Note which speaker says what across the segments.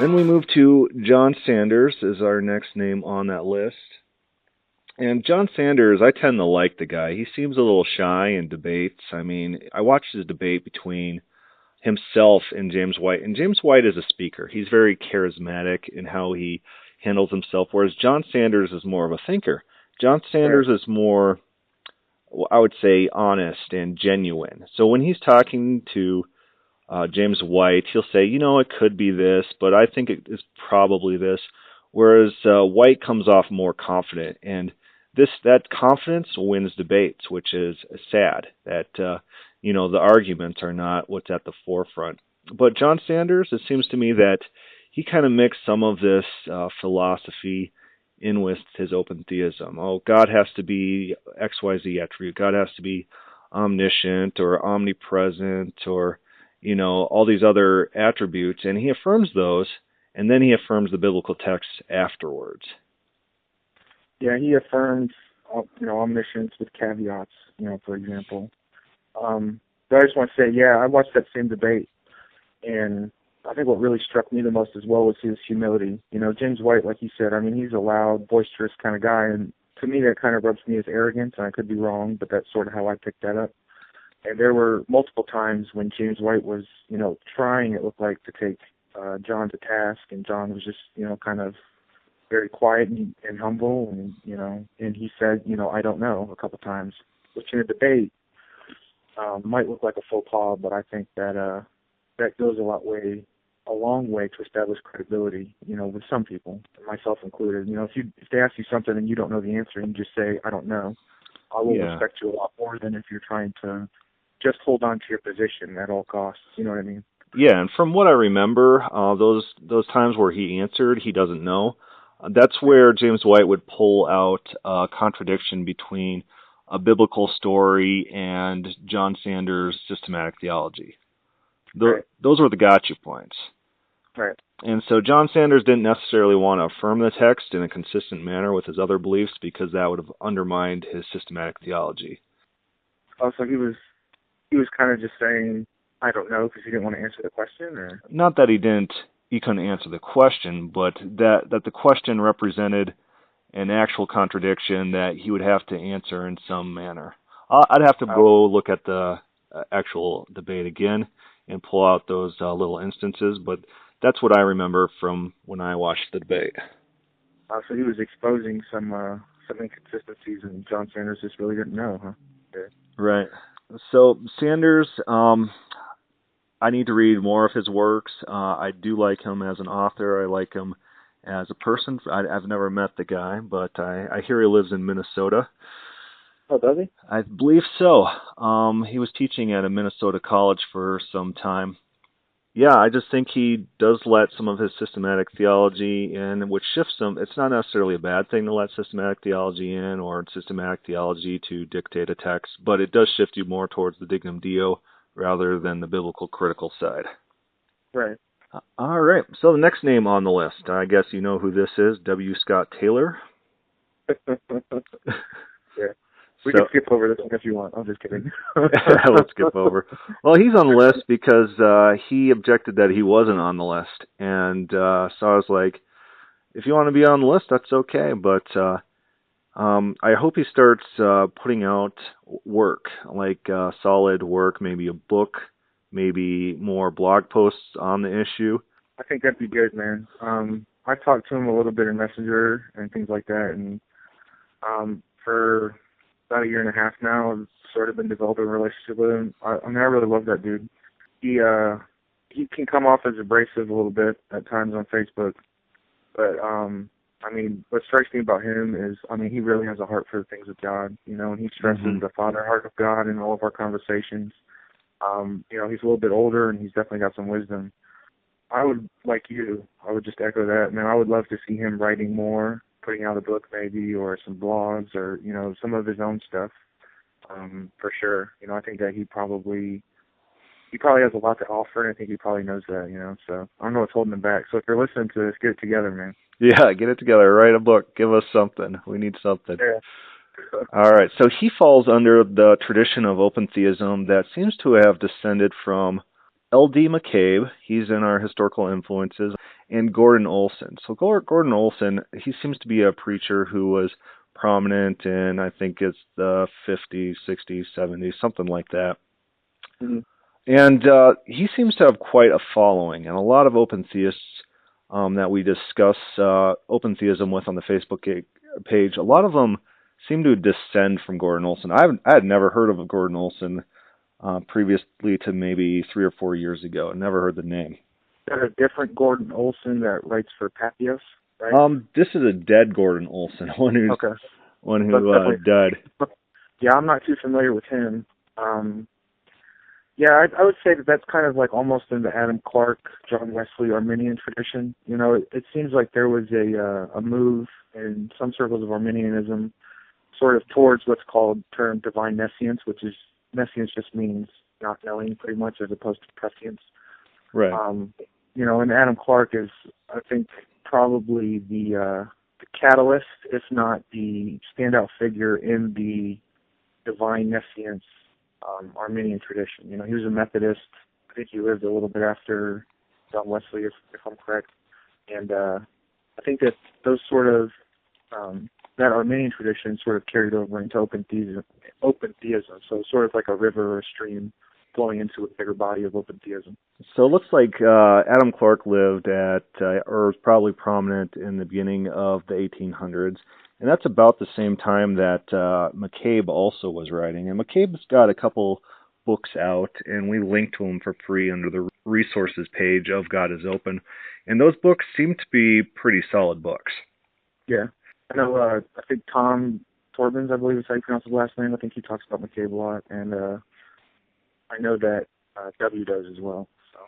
Speaker 1: Then we move to John Sanders is our next name on that list. And John Sanders, I tend to like the guy. He seems a little shy in debates. I mean, I watched his debate between himself and James White. And James White is a speaker. He's very charismatic in how he handles himself, whereas John Sanders is more of a thinker. John Sanders is more, I would say, honest and genuine. So when he's talking to James White, he'll say, it could be this, but I think it is probably this. Whereas White comes off more confident, and that confidence wins debates, which is sad. That the arguments are not what's at the forefront. But John Sanders, it seems to me that he kind of mixed some of this philosophy in with his open theism. Oh, God has to be XYZ attribute. God has to be omniscient or omnipresent or all these other attributes, and he affirms those, and then he affirms the biblical texts afterwards.
Speaker 2: Yeah, he affirms, omniscience with caveats, for example. But I just want to say, I watched that same debate, and I think what really struck me the most as well was his humility. James White, like you said, he's a loud, boisterous kind of guy, and to me that kind of rubs me as arrogant, and I could be wrong, but that's sort of how I picked that up. And there were multiple times when James White was, trying, it looked like, to take John to task, and John was just, kind of very quiet and humble, and he said, I don't know, a couple times, which in a debate might look like a faux pas, but I think that that goes a long way to establish credibility, with some people, myself included. If they ask you something and you don't know the answer and you just say, I don't know, I will respect you a lot more than if you're trying to just hold on to your position at all costs. You know what I mean?
Speaker 1: Yeah, and from what I remember, those times where he answered, he doesn't know, that's where James White would pull out a contradiction between a biblical story and John Sanders' systematic theology. Those were the gotcha points.
Speaker 2: Right.
Speaker 1: And so John Sanders didn't necessarily want to affirm the text in a consistent manner with his other beliefs because that would have undermined his systematic theology.
Speaker 2: Oh, so he was kind of just saying, I don't know, because he didn't want to answer the question? Or?
Speaker 1: Not that he couldn't answer the question, but that the question represented an actual contradiction that he would have to answer in some manner. I'd have to go look at the actual debate again and pull out those little instances, but that's what I remember from when I watched the debate.
Speaker 2: So he was exposing some inconsistencies, and John Sanders just really didn't know, huh? Yeah.
Speaker 1: Right. So Sanders, I need to read more of his works. I do like him as an author. I like him as a person. I've never met the guy, but I hear he lives in Minnesota.
Speaker 2: Oh, does he?
Speaker 1: I believe so. He was teaching at a Minnesota college for some time. Yeah, I just think he does let some of his systematic theology in, which shifts him. It's not necessarily a bad thing to let systematic theology in or systematic theology to dictate a text, but it does shift you more towards the Dignum Deo rather than the biblical critical side.
Speaker 2: Right.
Speaker 1: All right. So the next name on the list, I guess you know who this is, W. Scott Taylor.
Speaker 2: Yeah. We can skip over this one if you want. I'm just kidding.
Speaker 1: Let's skip over. Well, he's on the list because he objected that he wasn't on the list. And so I was like, if you want to be on the list, that's okay. But I hope he starts putting out work, like solid work, maybe a book, maybe more blog posts on the issue.
Speaker 2: I think that'd be good, man. I talked to him a little bit in Messenger and things like that. And for about a year and a half now, I've sort of been developing a relationship with him. I really love that dude. He can come off as abrasive a little bit at times on Facebook, but what strikes me about him is, he really has a heart for the things of God, and he stresses the Father heart of God in all of our conversations. He's a little bit older, and he's definitely got some wisdom. I would, like you, I would just echo that. Man, I would love to see him writing more, putting out a book maybe, or some blogs, or, some of his own stuff, for sure. I think that he probably has a lot to offer, and I think he probably knows that, so I don't know what's holding him back. So if you're listening to this, get it together, man.
Speaker 1: Yeah, get it together. Write a book. Give us something. We need something.
Speaker 2: Yeah.
Speaker 1: All right, so he falls under the tradition of open theism that seems to have descended from L.D. McCabe. He's in our historical influences. and Gordon Olson. So Gordon Olson, he seems to be a preacher who was prominent in, I think it's the 50s, 60s, 70s, something like that.
Speaker 2: Mhm.
Speaker 1: And he seems to have quite a following, and a lot of open theists that we discuss open theism with on the Facebook page, a lot of them seem to descend from Gordon Olson. I had never heard of Gordon Olson previously to maybe 3 or 4 years ago. I never heard the name.
Speaker 2: Is that a different Gordon Olson that writes for Papios, right?
Speaker 1: This is a dead Gordon Olson, one who died.
Speaker 2: Yeah, I'm not too familiar with him. Yeah, I would say that that's kind of like almost in the Adam Clarke, John Wesley Arminian tradition. You know, it seems like there was a move in some circles of Arminianism sort of towards what's termed divine nescience, which is nescience just means not knowing pretty much as opposed to prescience.
Speaker 1: Right.
Speaker 2: You know, and Adam Clarke is, I think, probably the catalyst, if not the standout figure in the divine nescience Arminian tradition. You know, he was a Methodist. I think he lived a little bit after John Wesley, if I'm correct. And I think that those sort of that Arminian tradition sort of carried over into open theism. So sort of like a river or a stream flowing into a bigger body of open theism.
Speaker 1: So it looks like Adam Clarke lived at, or was probably prominent in the beginning of the 1800s, and that's about the same time that McCabe also was writing. And McCabe's got a couple books out, and we link to them for free under the resources page of God is Open. And those books seem to be pretty solid books.
Speaker 2: Yeah. I know, I think Tom Torbins, I believe is how you pronounce his last name. I think he talks about McCabe a lot, and I know that W does as well. So.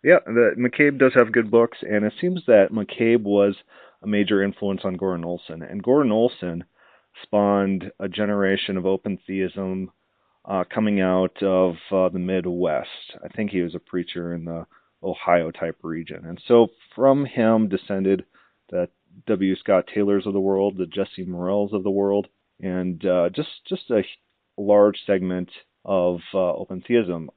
Speaker 1: Yeah, McCabe does have good books, and it seems that McCabe was a major influence on Gordon Olson. And Gordon Olson spawned a generation of open theism coming out of the Midwest. I think he was a preacher in the Ohio-type region. And so from him descended the W. Scott Taylors of the world, the Jesse Morells of the world, and just a large segment of open theism.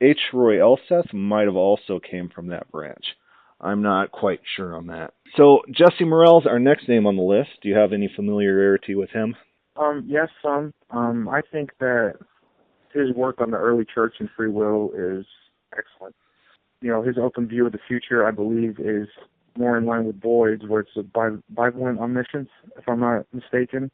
Speaker 1: H. Roy Elseth might have also came from that branch. I'm not quite sure on that. So Jesse Morell's our next name on the list. Do you have any familiarity with him?
Speaker 2: Yes, some. I think that his work on the early church and free will is excellent. You know, his open view of the future, I believe, is more in line with Boyd's, where it's a bivalent omniscience, if I'm not mistaken.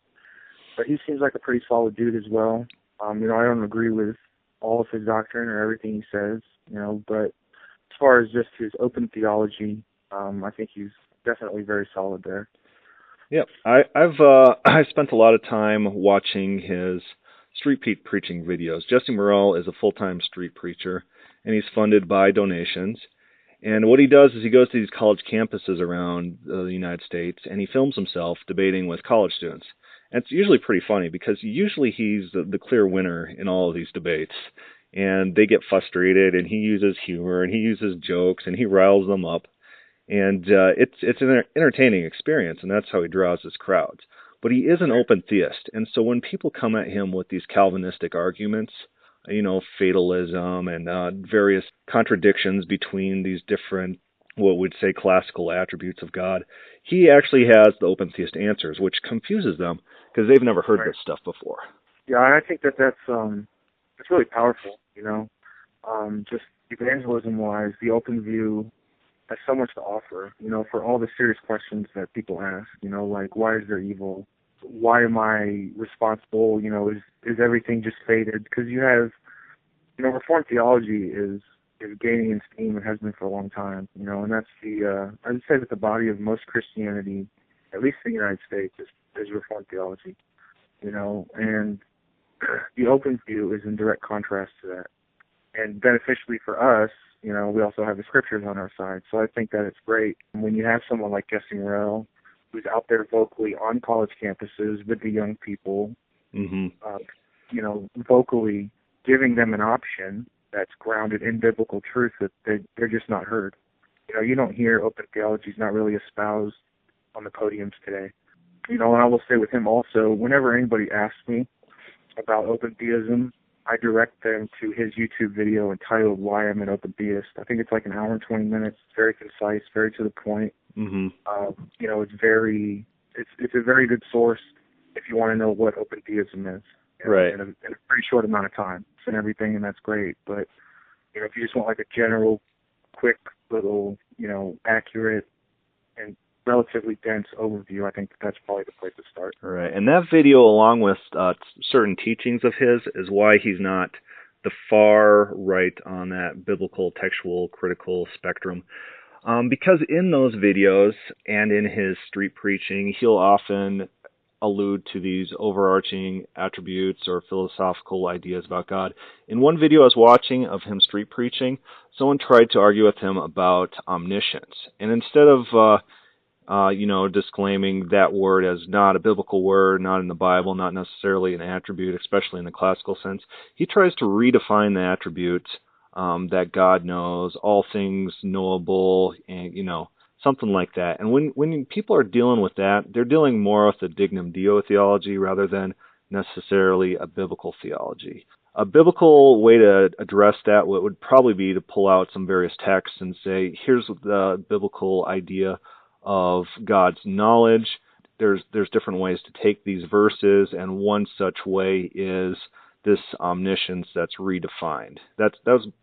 Speaker 2: But he seems like a pretty solid dude as well. You know, I don't agree with all of his doctrine or everything he says, you know, but as far as just his open theology, I think he's definitely very solid there.
Speaker 1: Yeah, I've spent a lot of time watching his street preaching videos. Jesse Morell is a full-time street preacher, and he's funded by donations. And what he does is he goes to these college campuses around the United States, and he films himself debating with college students. And it's usually pretty funny because usually he's the clear winner in all of these debates. And they get frustrated, and he uses humor, and he uses jokes, and he riles them up. And it's an entertaining experience, and that's how he draws his crowds. But he is an open theist, and so when people come at him with these Calvinistic arguments, you know, fatalism and various contradictions between these different, what we'd say, classical attributes of God, he actually has the open theist answers, which confuses them because they've never heard this stuff before.
Speaker 2: Yeah, I think that's it's really powerful, you know. Just evangelism-wise, the open view has so much to offer, you know, for all the serious questions that people ask, you know, like, why is there evil? Why am I responsible? You know, is everything just fated? Because you have, you know, Reformed theology is gaining in steam and has been for a long time, you know, and that's I would say that the body of most Christianity, at least in the United States, is Reformed theology, you know, and the open view is in direct contrast to that. And beneficially for us, you know, we also have the scriptures on our side. So I think that it's great when you have someone like Jesse Morell, who's out there vocally on college campuses with the young people, you know, vocally giving them an option that's grounded in biblical truth that they're just not heard. You know, you don't hear open theology is not really espoused on the podiums today. You know, and I will say with him also, whenever anybody asks me about open theism, I direct them to his YouTube video entitled "Why I'm an Open Theist." I think it's like an hour and 20 minutes. It's very concise, very to the point.
Speaker 1: Mm-hmm.
Speaker 2: It's a very good source if you want to know what open theism is.
Speaker 1: Right.
Speaker 2: In a pretty short amount of time. It's and everything, and that's great. But if you just want like a general, quick little, accurate and relatively dense overview, I think that's probably the place to start.
Speaker 1: Right. And that video, along with certain teachings of his, is why he's not the far right on that biblical, textual, critical spectrum. Because in those videos and in his street preaching, he'll often allude to these overarching attributes or philosophical ideas about God. In one video I was watching of him street preaching, someone tried to argue with him about omniscience. And instead of disclaiming that word as not a biblical word, not in the Bible, not necessarily an attribute, especially in the classical sense, he tries to redefine the attribute that God knows, all things knowable, and, something like that. And when people are dealing with that, they're dealing more with a dignum Deo theology rather than necessarily a biblical theology. A biblical way to address that would probably be to pull out some various texts and say, here's the biblical idea of God's knowledge. There's different ways to take these verses, and one such way is this omniscience that's redefined. That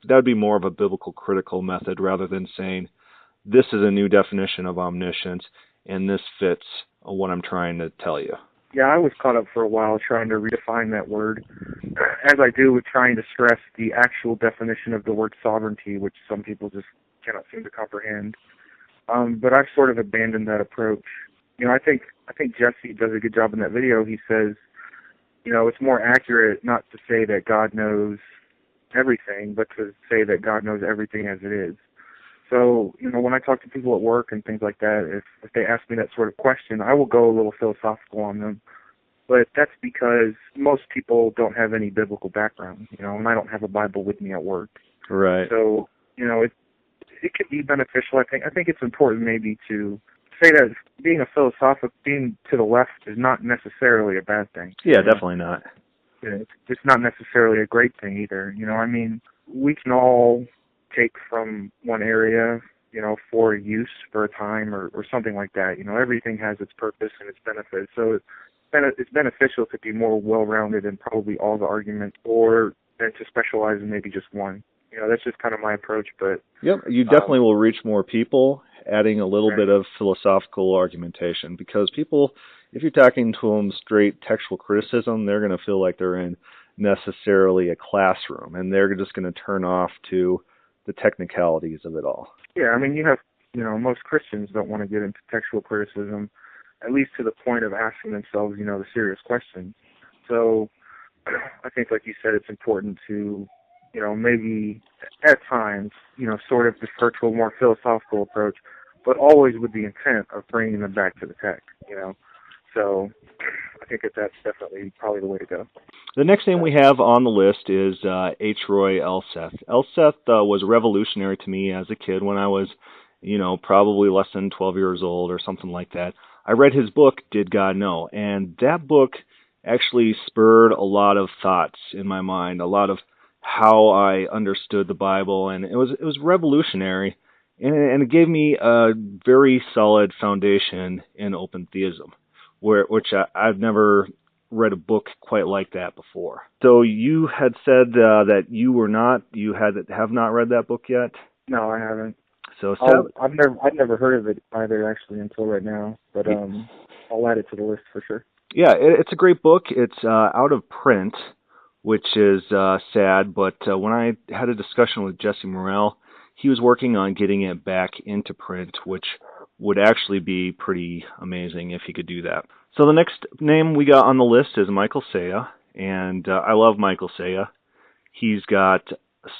Speaker 1: would be more of a biblical critical method rather than saying this is a new definition of omniscience and this fits what I'm trying to tell you.
Speaker 2: Yeah, I was caught up for a while trying to redefine that word, as I do with trying to stress the actual definition of the word sovereignty, which some people just cannot seem to comprehend. But I've sort of abandoned that approach. I think Jesse does a good job in that video. He says, it's more accurate not to say that God knows everything, but to say that God knows everything as it is. So, when I talk to people at work and things like that, if they ask me that sort of question, I will go a little philosophical on them. But that's because most people don't have any biblical background, and I don't have a Bible with me at work.
Speaker 1: Right.
Speaker 2: So, it could be beneficial. I think it's important maybe to say that being to the left is not necessarily a bad thing.
Speaker 1: Yeah, definitely not.
Speaker 2: It's not necessarily a great thing either. We can all take from one area, for use for a time or something like that. Everything has its purpose and its benefits. So it's beneficial to be more well-rounded in probably all the arguments, or than to specialize in maybe just one. That's just kind of my approach. But
Speaker 1: yep, you definitely will reach more people adding a little
Speaker 2: right.
Speaker 1: bit of philosophical argumentation, because people, if you're talking to them straight textual criticism, they're going to feel like they're in necessarily a classroom, and they're just going to turn off to the technicalities of it all.
Speaker 2: Yeah, you have, most Christians don't want to get into textual criticism, at least to the point of asking themselves, the serious questions. So I think, like you said, it's important to, maybe at times, sort of defer to a more philosophical approach, but always with the intent of bringing them back to the text, So I think that's definitely probably the way to go.
Speaker 1: The next name we have on the list is H. Roy Elseth. Elseth was revolutionary to me as a kid when I was, probably less than 12 years old or something like that. I read his book, Did God Know? And that book actually spurred a lot of thoughts in my mind, a lot of how I understood the Bible, and it was revolutionary, and it gave me a very solid foundation in open theism, which I've never read a book quite like that before. So you had said that you have not read that book yet?
Speaker 2: No, I haven't.
Speaker 1: So
Speaker 2: I've never heard of it either, actually, until right now. But I'll add it to the list for sure.
Speaker 1: Yeah, it's a great book. It's out of print, which is sad. But when I had a discussion with Jesse Morrell, he was working on getting it back into print, which would actually be pretty amazing if he could do that. So the next name we got on the list is Michael Saya, and I love Michael Saya. He's got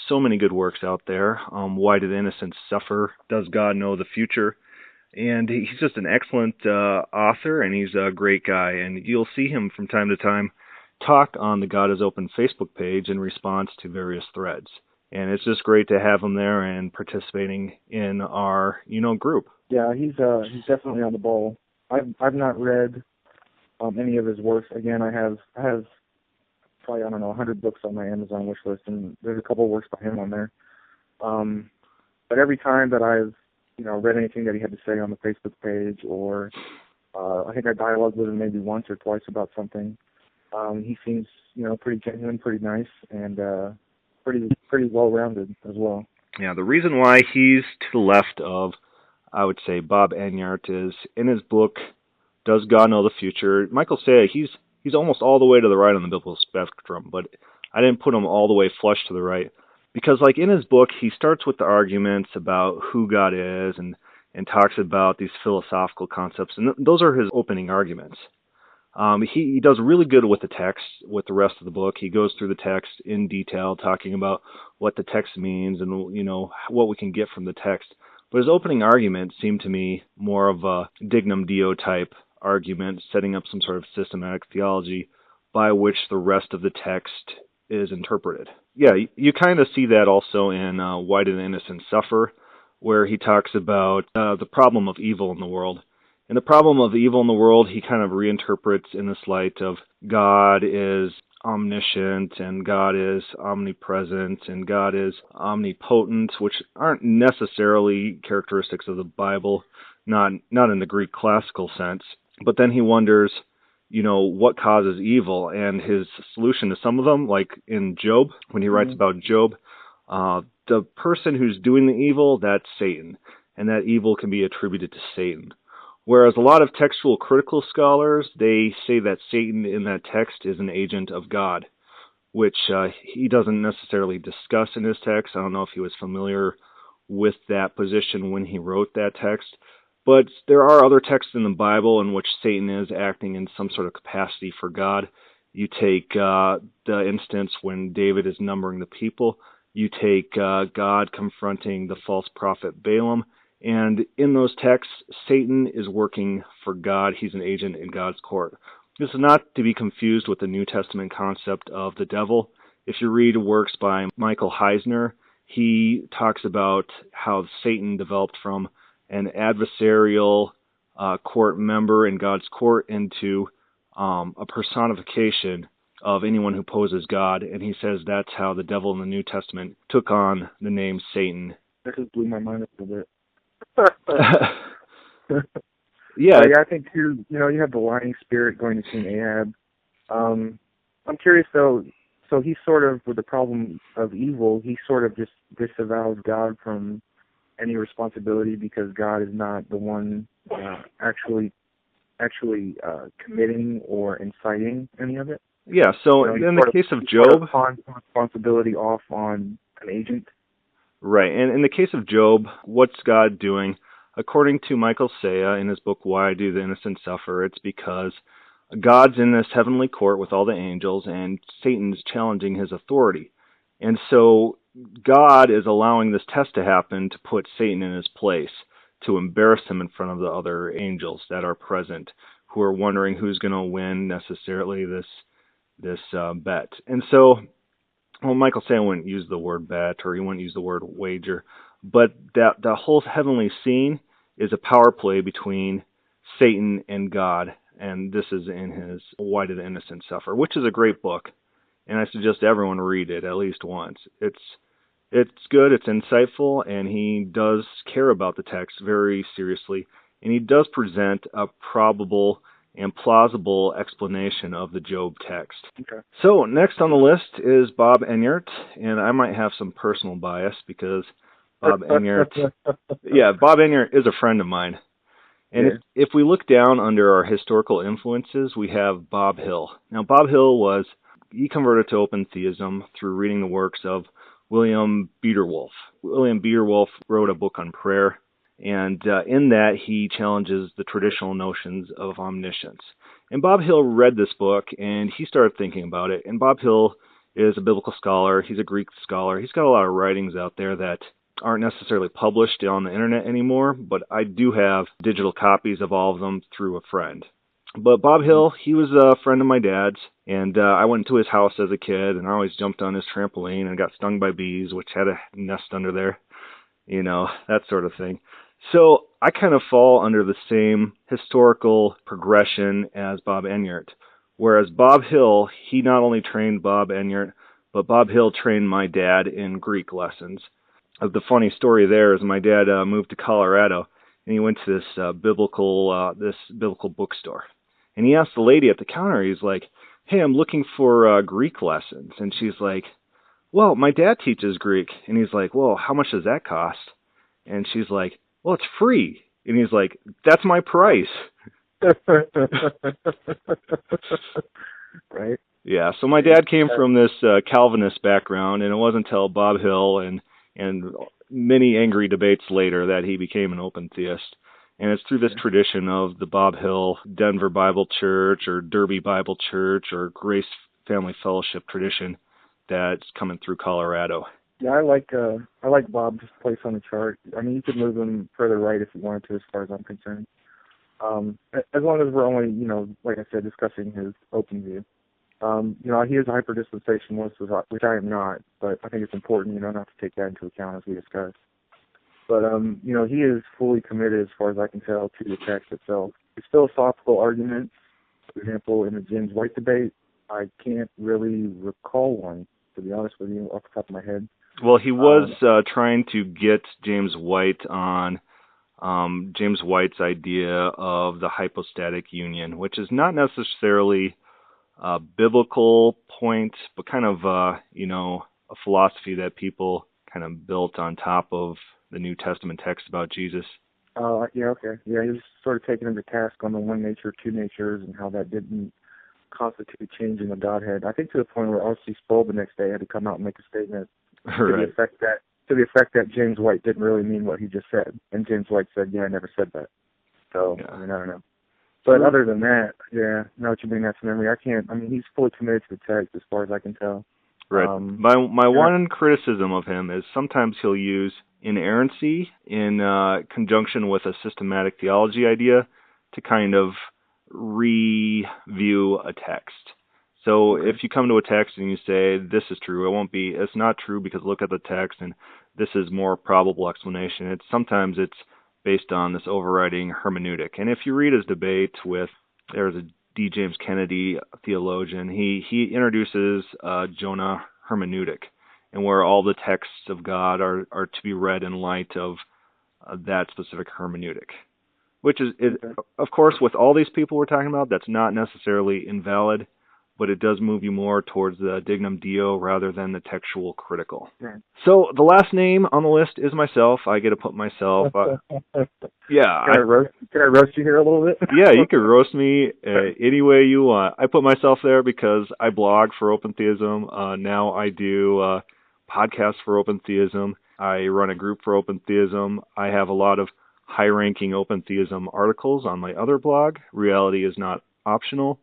Speaker 1: so many good works out there. Why Do the Innocent Suffer? Does God Know the Future? And he's just an excellent author, and he's a great guy. And you'll see him from time to time talk on the God is Open Facebook page in response to various threads. And it's just great to have him there and participating in our, group.
Speaker 2: Yeah, he's definitely on the ball. I've not read any of his works. Again, I have probably, I don't know, 100 books on my Amazon wish list, and there's a couple of works by him on there. But every time that I've, read anything that he had to say on the Facebook page, or I think I dialogued with him maybe once or twice about something, he seems, pretty genuine, pretty nice, and pretty well-rounded as well.
Speaker 1: Yeah, the reason why he's to the left of, I would say, Bob Enyart is in his book, Does God Know the Future? Michael Saya, he's almost all the way to the right on the biblical spectrum, but I didn't put him all the way flush to the right. Because, like, in his book, he starts with the arguments about who God is and talks about these philosophical concepts, and those are his opening arguments. He does really good with the text, with the rest of the book. He goes through the text in detail, talking about what the text means and, what we can get from the text. But his opening argument seemed to me more of a Dignum Deo type argument, setting up some sort of systematic theology by which the rest of the text is interpreted. Yeah, you kind of see that also in Why Do the Innocent Suffer, where he talks about the problem of evil in the world. And the problem of evil in the world, he kind of reinterprets in this light of God is omniscient and God is omnipresent and God is omnipotent, which aren't necessarily characteristics of the Bible, not in the Greek classical sense. But then he wonders, what causes evil? And his solution to some of them, like in Job, when he writes about Job, the person who's doing the evil, that's Satan. And that evil can be attributed to Satan. Whereas a lot of textual critical scholars, they say that Satan in that text is an agent of God, which he doesn't necessarily discuss in his text. I don't know if he was familiar with that position when he wrote that text. But there are other texts in the Bible in which Satan is acting in some sort of capacity for God. You take the instance when David is numbering the people. You take God confronting the false prophet Balaam. And in those texts, Satan is working for God. He's an agent in God's court. This is not to be confused with the New Testament concept of the devil. If you read works by Michael Heisner, he talks about how Satan developed from an adversarial court member in God's court into a personification of anyone who poses God. And he says that's how the devil in the New Testament took on the name Satan.
Speaker 2: That just blew my mind a little bit.
Speaker 1: Yeah,
Speaker 2: I think too. You have the lying spirit going to see Ahab. I'm curious though. So he sort of, with the problem of evil, he sort of just disavows God from any responsibility because God is not the one actually committing or inciting any of it.
Speaker 1: Yeah. So in the case of Job,
Speaker 2: pawn responsibility off on an agent.
Speaker 1: Right, and in the case of Job, what's God doing? According to Michael Saya in his book, Why Do the Innocent Suffer? It's because God's in this heavenly court with all the angels, and Satan's challenging his authority. And so God is allowing this test to happen to put Satan in his place, to embarrass him in front of the other angels that are present, who are wondering who's going to win necessarily this bet. And so, well, Michael Saya wouldn't use the word bet, or he wouldn't use the word wager, but that whole heavenly scene is a power play between Satan and God, and this is in his Why Do the Innocent Suffer, which is a great book, and I suggest everyone read it at least once. It's good, it's insightful, and he does care about the text very seriously, and he does present a probable and plausible explanation of the Job text.
Speaker 2: Okay.
Speaker 1: So next on the list is Bob Enyart, and I might have some personal bias because Bob Enyart is a friend of mine. And if we look down under our historical influences, we have Bob Hill. Now, Bob Hill he converted to open theism through reading the works of William Beeterwolf. William Beeterwolf wrote a book on prayer, and in that he challenges the traditional notions of omniscience. And Bob Hill read this book, and he started thinking about it. And Bob Hill is a biblical scholar. He's a Greek scholar. He's got a lot of writings out there that aren't necessarily published on the internet anymore, but I do have digital copies of all of them through a friend. But Bob Hill, he was a friend of my dad's, and I went to his house as a kid, and I always jumped on his trampoline and got stung by bees, which had a nest under there, that sort of thing. So I kind of fall under the same historical progression as Bob Enyart, Whereas Bob Hill, he not only trained Bob Enyart, but Bob Hill trained my dad in Greek lessons. The funny story there is my dad moved to Colorado, and he went to this biblical bookstore. And he asked the lady at the counter, he's like, "Hey, I'm looking for Greek lessons." And she's like, "Well, my dad teaches Greek." And he's like, "Well, how much does that cost?" And she's like, "Well, it's free." And he's like, "That's my price."
Speaker 2: Right.
Speaker 1: Yeah, so my dad came from this Calvinist background, and it wasn't until Bob Hill and many angry debates later that he became an open theist. And it's through this tradition of the Bob Hill Denver Bible Church or Derby Bible Church or Grace Family Fellowship tradition that's coming through Colorado.
Speaker 2: Yeah, I like Bob's place on the chart. I mean, you could move him further right if you wanted to, as far as I'm concerned. As long as we're only, like I said, discussing his open view. He is a hyper-dispensationalist, which I am not, but I think it's important, not to take that into account as we discuss. But, he is fully committed, as far as I can tell, to the text itself. His philosophical arguments, for example, in the James White debate, I can't really recall one, to be honest with you, off the top of my head.
Speaker 1: Well, he was trying to get James White on James White's idea of the hypostatic union, which is not necessarily a biblical point, but kind of, a philosophy that people kind of built on top of the New Testament text about Jesus.
Speaker 2: Yeah, okay. Yeah, he was sort of taking him to task on the one nature, two natures, and how that didn't constitute changing the Godhead. I think to the point where R.C. Sproul the next day had to come out and make a statement to the effect that James White didn't really mean what he just said. And James White said, "Yeah, I never said that." So, yeah. I don't know. But other than that, yeah, now that you bring that to memory, he's fully committed to the text as far as I can tell.
Speaker 1: Right. My one criticism of him is sometimes he'll use inerrancy in conjunction with a systematic theology idea to kind of review a text. So if you come to a text and you say, "This is true," it's not true because look at the text and this is more probable explanation. Sometimes it's based on this overriding hermeneutic. And if you read his debate there's a D. James Kennedy, a theologian, he introduces Jonah hermeneutic, and where all the texts of God are to be read in light of that specific hermeneutic. Which is, of course, with all these people we're talking about, that's not necessarily invalid, but it does move you more towards the dignum Deo rather than the textual critical. Right. So the last name on the list is myself. I get to put myself. Yeah.
Speaker 2: Can I roast you here a little bit?
Speaker 1: Yeah, you can roast me any way you want. I put myself there because I blog for Open Theism. Now I do podcasts for Open Theism. I run a group for Open Theism. I have a lot of high-ranking Open Theism articles on my other blog, Reality is Not Optional,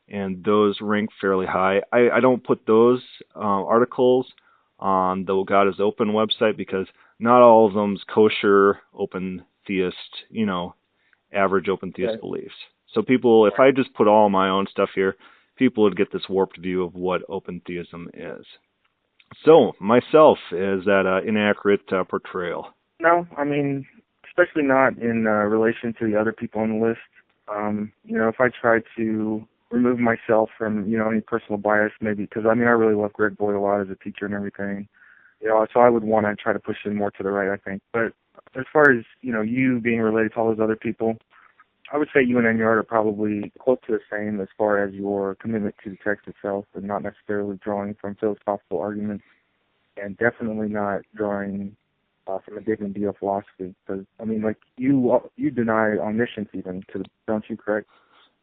Speaker 1: and those rank fairly high. I don't put those articles on the God is Open website because not all of them's kosher open theist, average open theist beliefs. So people, if I just put all my own stuff here, people would get this warped view of what open theism is. So myself, is that an inaccurate portrayal?
Speaker 2: No, especially not in relation to the other people on the list. If I try to remove myself from, any personal bias, maybe, because, I really love Greg Boyd a lot as a teacher and everything. So I would want to try to push him more to the right, I think. But as far as, you being related to all those other people, I would say you and Enyart are probably close to the same as far as your commitment to the text itself and not necessarily drawing from philosophical arguments and definitely not drawing from a dignum Deo philosophy. Because, you deny omniscience even, don't you, correct?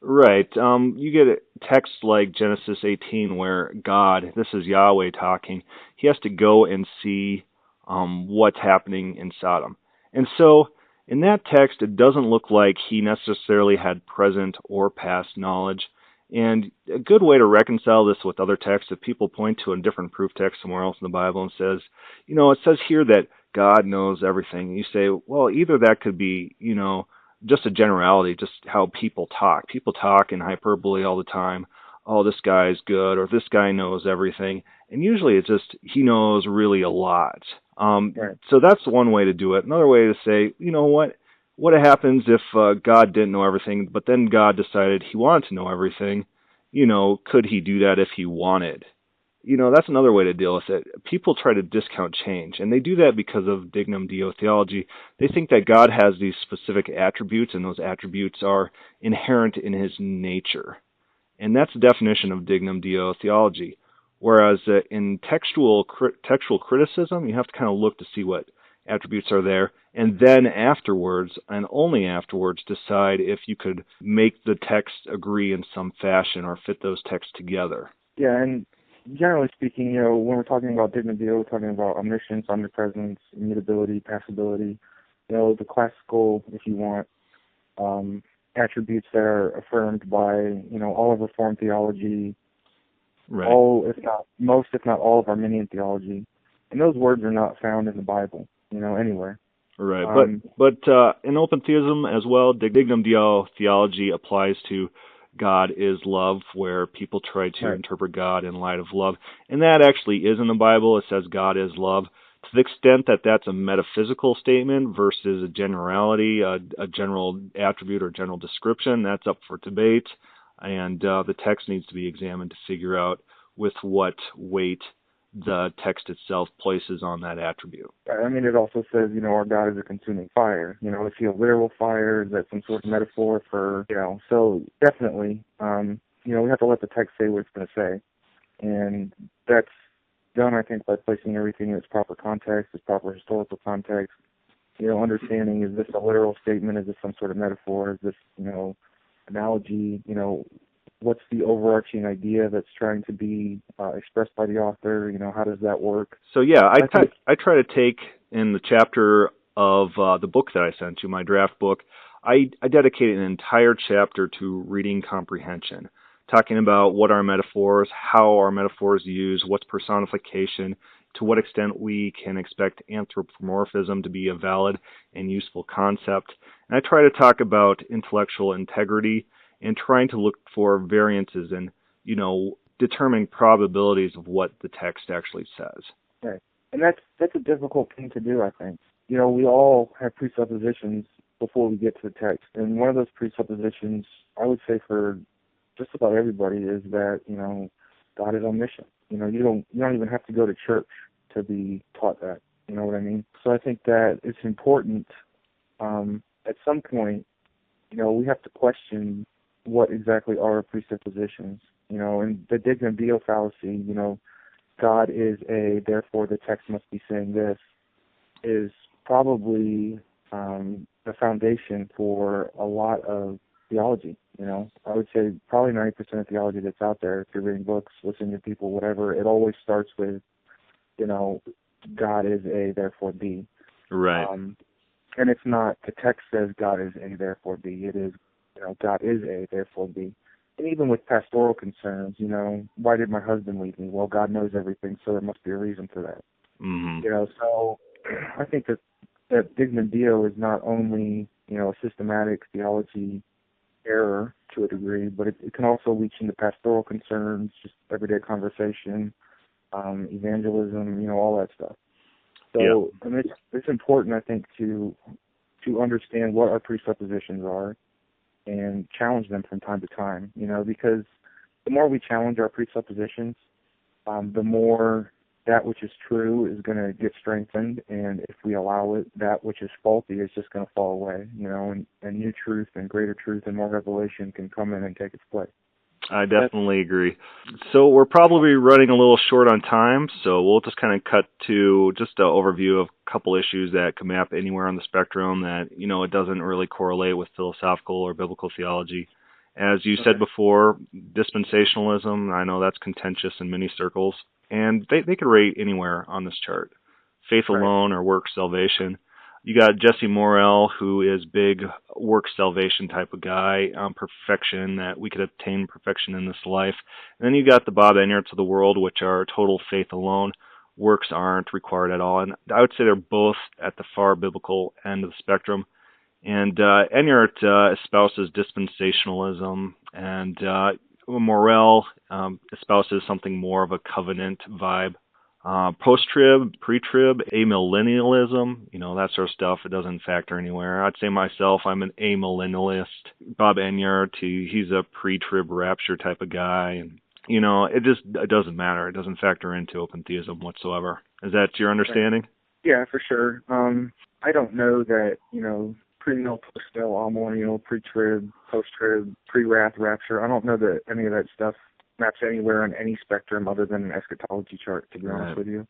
Speaker 1: Right. You get texts like Genesis 18 where God, this is Yahweh talking, he has to go and see what's happening in Sodom. And so in that text, it doesn't look like he necessarily had present or past knowledge. And a good way to reconcile this with other texts, if people point to a different proof text somewhere else in the Bible and says, it says here that God knows everything. You say, well, either that could be, just a generality, just how people talk. People talk in hyperbole all the time. Oh, this guy's good, or this guy knows everything. And usually it's just, he knows really a lot. Right. So that's one way to do it. Another way to say, what happens if God didn't know everything, but then God decided he wanted to know everything? could he do that if he wanted? That's another way to deal with it. People try to discount change, and they do that because of Dignum Deo theology. They think that God has these specific attributes, and those attributes are inherent in his nature. And that's the definition of Dignum Deo theology. Whereas in textual criticism, you have to kind of look to see what attributes are there, and then afterwards, and only afterwards, decide if you could make the text agree in some fashion or fit those texts together.
Speaker 2: Yeah, and generally speaking, when we're talking about Dignum Deo, we're talking about omniscience, omnipresence, immutability, passability, the classical, if you want, attributes that are affirmed by, all of Reformed theology,
Speaker 1: right.
Speaker 2: Most, if not all of Arminian theology. And those words are not found in the Bible, anywhere.
Speaker 1: Right, but in open theism as well, Dignum Deo theology applies to God is love, where people try to interpret God in light of love. And that actually is in the Bible. It says God is love. To the extent that that's a metaphysical statement versus a generality, a general attribute or general description, that's up for debate. And the text needs to be examined to figure out with what weight the text itself places on that attribute.
Speaker 2: I mean, it also says, our God is a consuming fire. Is he a literal fire? Is that some sort of metaphor for, so definitely, we have to let the text say what it's going to say. And that's done, I think, by placing everything in its proper context, its proper historical context. Understanding, is this a literal statement? Is this some sort of metaphor? Is this, analogy? What's the overarching idea that's trying to be expressed by the author? How does that work?
Speaker 1: So yeah, I try to take in the chapter of the book that I sent you, my draft book, I dedicated an entire chapter to reading comprehension, talking about what are metaphors, how are metaphors used, what's personification, to what extent we can expect anthropomorphism to be a valid and useful concept. And I try to talk about intellectual integrity and trying to look for variances and, determine probabilities of what the text actually says.
Speaker 2: Right. And that's a difficult thing to do, I think. We all have presuppositions before we get to the text. And one of those presuppositions, I would say for just about everybody, is that, God is omniscient. You don't even have to go to church to be taught that. You know what I mean? So I think that it's important at some point, we have to question what exactly are our presuppositions. And the Dignum Deo fallacy, God is a, therefore the text must be saying this, is probably the foundation for a lot of theology. I would say probably 90% of theology that's out there, if you're reading books, listening to people, whatever, it always starts with, God is A, therefore B.
Speaker 1: Right.
Speaker 2: And it's not, the text says God is A, therefore B. It is, God is A, therefore B. And even with pastoral concerns, why did my husband leave me? Well, God knows everything, so there must be a reason for that.
Speaker 1: Mm-hmm.
Speaker 2: So I think that Dignum Deo is not only, a systematic theology error to a degree, but it can also reach into pastoral concerns, just everyday conversation, evangelism, all that stuff. So I mean, it's important, I think, to understand what our presuppositions are and challenge them from time to time, because the more we challenge our presuppositions, the more that which is true is going to get strengthened, and if we allow it, that which is faulty is just going to fall away, and new truth and greater truth and more revelation can come in and take its place.
Speaker 1: I definitely agree. So we're probably running a little short on time, so we'll just kind of cut to just an overview of a couple issues that can map anywhere on the spectrum that, it doesn't really correlate with philosophical or biblical theology. As you said before, dispensationalism, I know that's contentious in many circles, and they could rate anywhere on this chart. Faith alone or works salvation. You got Jesse Morrell, who is big work salvation type of guy, perfection, that we could attain perfection in this life. And then you got the Bob Enyarts of the world, which are total faith alone. Works aren't required at all. And I would say they're both at the far biblical end of the spectrum. And Enyart espouses dispensationalism, and Morrell espouses something more of a covenant vibe. Post-trib, pre-trib, amillennialism, that sort of stuff, it doesn't factor anywhere. I'd say myself, I'm an amillennialist. Bob Enyart, he's a pre-trib rapture type of guy. And, it doesn't matter. It doesn't factor into open theism whatsoever. Is that your understanding?
Speaker 2: Yeah, for sure. I don't know that, pre-mill, post-mill, amillennial, pre-trib, post-trib, pre-wrath, rapture. I don't know that any of that stuff maps anywhere on any spectrum other than an eschatology chart, to be honest with you.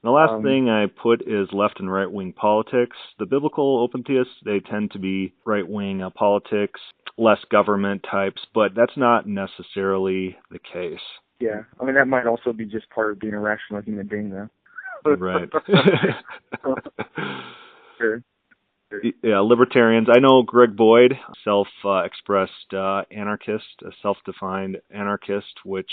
Speaker 1: The last thing I put is left and right-wing politics. The biblical open theists, they tend to be right-wing politics, less government types, but that's not necessarily the case.
Speaker 2: Yeah, that might also be just part of being a rational human being, though.
Speaker 1: Right.
Speaker 2: Sure.
Speaker 1: Yeah, libertarians. I know Greg Boyd, self-expressed anarchist, a self-defined anarchist, which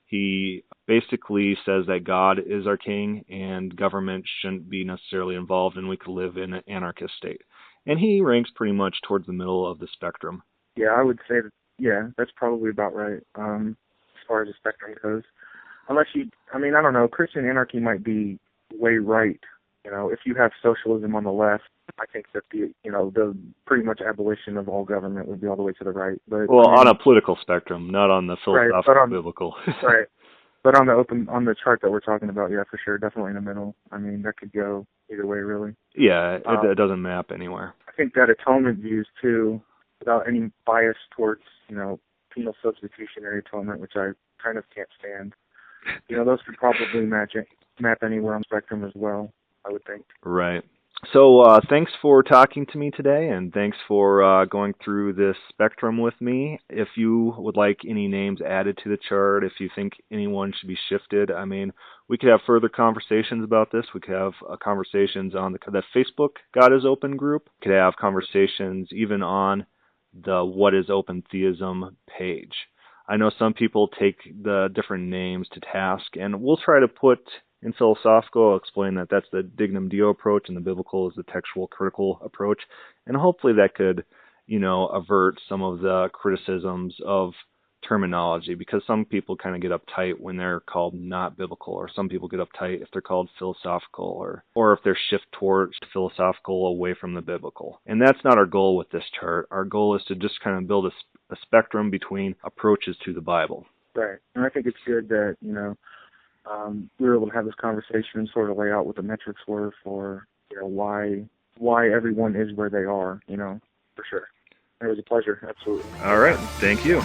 Speaker 1: he basically says that God is our king and government shouldn't be necessarily involved and we could live in an anarchist state. And he ranks pretty much towards the middle of the spectrum.
Speaker 2: Yeah, I would say that, yeah, that's probably about right, as far as the spectrum goes. Unless I don't know, Christian anarchy might be way right. If you have socialism on the left, I think that the pretty much abolition of all government would be all the way to the right. But
Speaker 1: on a political spectrum, not on the philosophical, biblical.
Speaker 2: Right. But on the chart that we're talking about, yeah, for sure, definitely in the middle. That could go either way, really.
Speaker 1: Yeah, it doesn't map anywhere.
Speaker 2: I think that atonement views too, without any bias towards, penal substitutionary atonement, which I kind of can't stand. Those could probably map anywhere on the spectrum as well, I would think.
Speaker 1: Right. So thanks for talking to me today, and thanks for going through this spectrum with me. If you would like any names added to the chart, if you think anyone should be shifted, we could have further conversations about this. We could have conversations on the Facebook God is Open group. We could have conversations even on the What is Open Theism page. I know some people take the different names to task, and we'll try to put in philosophical, I'll explain that that's the Dignum Deo approach, and the biblical is the textual critical approach. And hopefully that could, avert some of the criticisms of terminology, because some people kind of get uptight when they're called not biblical, or some people get uptight if they're called philosophical, or if they're shift towards philosophical away from the biblical. And that's not our goal with this chart. Our goal is to just kind of build a spectrum between approaches to the Bible.
Speaker 2: Right. And I think it's good that, we were able to have this conversation and sort of lay out what the metrics were for, why everyone is where they are, for sure. It was a pleasure, absolutely.
Speaker 1: All right, thank you.